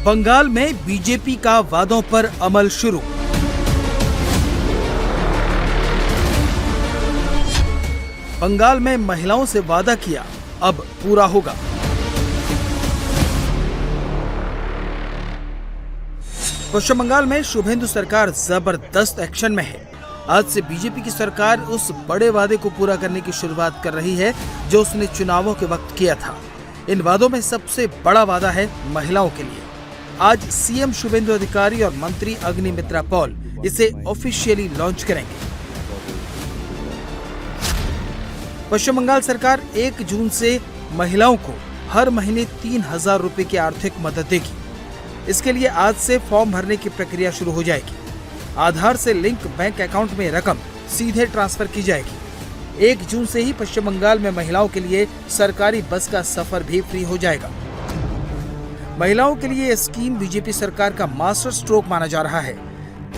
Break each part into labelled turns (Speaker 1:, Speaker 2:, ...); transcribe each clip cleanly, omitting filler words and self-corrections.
Speaker 1: बंगाल में बीजेपी का वादों पर अमल शुरू। बंगाल में महिलाओं से वादा किया, अब पूरा होगा। पश्चिम बंगाल में शुभेंदु सरकार जबरदस्त एक्शन में है। आज से बीजेपी की सरकार उस बड़े वादे को पूरा करने की शुरुआत कर रही है जो उसने चुनावों के वक्त किया था। इन वादों में सबसे बड़ा वादा है महिलाओं के लिए। आज सीएम शुभेंदु अधिकारी और मंत्री अग्निमित्रा पॉल इसे ऑफिशियली लॉन्च करेंगे। पश्चिम बंगाल सरकार 1 जून से महिलाओं को हर महीने 3,000 रुपए की आर्थिक मदद देगी। इसके लिए आज से फॉर्म भरने की प्रक्रिया शुरू हो जाएगी। आधार से लिंक बैंक अकाउंट में रकम सीधे ट्रांसफर की जाएगी। 1 जून से ही पश्चिम बंगाल में महिलाओं के लिए सरकारी बस का सफर भी फ्री हो जाएगा। महिलाओं के लिए यह स्कीम बीजेपी सरकार का मास्टर स्ट्रोक माना जा रहा है।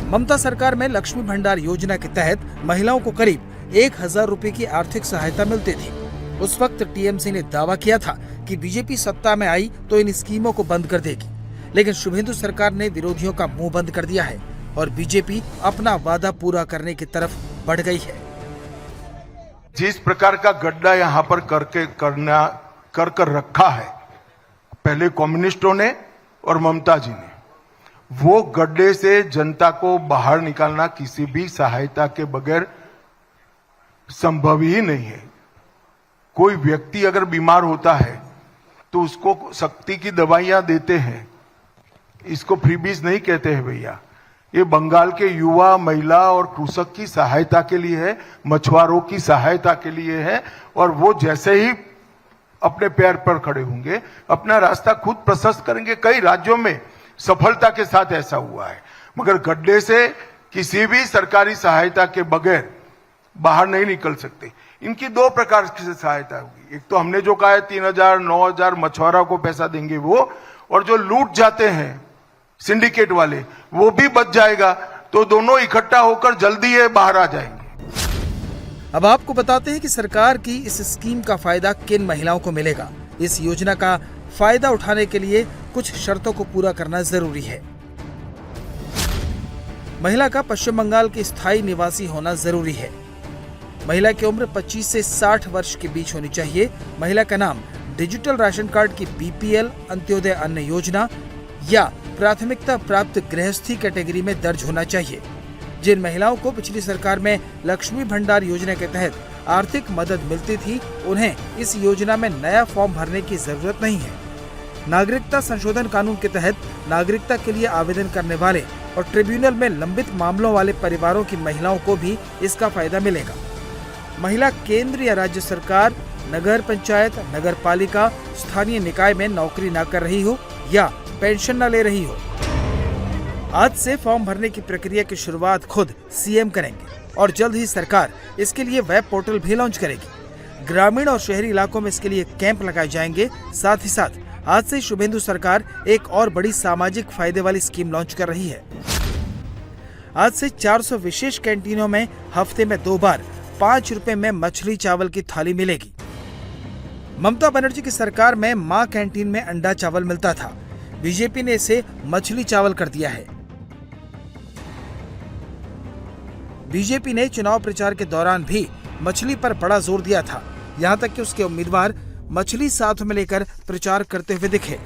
Speaker 1: ममता सरकार में लक्ष्मी भंडार योजना के तहत महिलाओं को करीब 1,000 रुपए की आर्थिक सहायता मिलती थी। उस वक्त टीएमसी ने दावा किया था कि बीजेपी सत्ता में आई तो इन स्कीमों को बंद कर देगी, लेकिन शुभेंदु सरकार ने विरोधियों का मुंह बंद कर दिया है और बीजेपी अपना वादा पूरा करने की तरफ बढ़ गई है।
Speaker 2: जिस प्रकार का गड्ढा यहाँ पर कर रखा है पहले कम्युनिस्टों ने और ममता जी ने, वो गड्ढे से जनता को बाहर निकालना किसी भी सहायता के बगैर संभव ही नहीं है। कोई व्यक्ति अगर बीमार होता है तो उसको शक्ति की दवाइयां देते हैं, इसको फ्रीबीज नहीं कहते हैं भैया। ये बंगाल के युवा, महिला और कृषक की सहायता के लिए है, मछुआरों की सहायता के लिए है। और वो जैसे ही अपने पैर पर खड़े होंगे, अपना रास्ता खुद प्रशस्त करेंगे। कई राज्यों में सफलता के साथ ऐसा हुआ है, मगर गड्ढे से किसी भी सरकारी सहायता के बगैर बाहर नहीं निकल सकते। इनकी 2 प्रकार से सहायता होगी। एक तो हमने जो कहा है 3,000, 9,000 मछुआरों को पैसा देंगे वो, और जो लूट जाते हैं सिंडिकेट वाले वो भी बच जाएगा। तो दोनों इकट्ठा होकर जल्दी ये बाहर आ जाएंगे।
Speaker 1: अब आपको बताते हैं कि सरकार की इस स्कीम का फायदा किन महिलाओं को मिलेगा। इस योजना का फायदा उठाने के लिए कुछ शर्तों को पूरा करना जरूरी है। महिला का पश्चिम बंगाल के स्थायी निवासी होना जरूरी है। महिला की उम्र 25 से 60 वर्ष के बीच होनी चाहिए। महिला का नाम डिजिटल राशन कार्ड की बीपीएल, अंत्योदय अन्न योजना या प्राथमिकता प्राप्त गृहस्थी कैटेगरी में दर्ज होना चाहिए। जिन महिलाओं को पिछली सरकार में लक्ष्मी भंडार योजना के तहत आर्थिक मदद मिलती थी, उन्हें इस योजना में नया फॉर्म भरने की जरूरत नहीं है। नागरिकता संशोधन कानून के तहत नागरिकता के लिए आवेदन करने वाले और ट्रिब्यूनल में लंबित मामलों वाले परिवारों की महिलाओं को भी इसका फायदा मिलेगा। महिला केंद्र या राज्य सरकार, नगर पंचायत, नगर पालिका, स्थानीय निकाय में नौकरी न कर रही हो या पेंशन न ले रही हो, आज से फॉर्म भरने की प्रक्रिया की शुरुआत खुद सीएम करेंगे और जल्द ही सरकार इसके लिए वेब पोर्टल भी लॉन्च करेगी। ग्रामीण और शहरी इलाकों में इसके लिए कैंप लगाए जाएंगे। साथ ही साथ आज से शुभेंदु सरकार एक और बड़ी सामाजिक फायदे वाली स्कीम लॉन्च कर रही है। आज से 400 विशेष कैंटीनों में हफ्ते में 2 बार 5 रुपए में मछली चावल की थाली मिलेगी। ममता बनर्जी की सरकार में मां कैंटीन में अंडा चावल मिलता था। बीजेपी ने इसे मछली चावल कर दिया है। बीजेपी ने चुनाव प्रचार के दौरान भी मछली पर बड़ा जोर दिया था, यहां तक कि उसके उम्मीदवार मछली साथ में लेकर प्रचार करते हुए दिखे।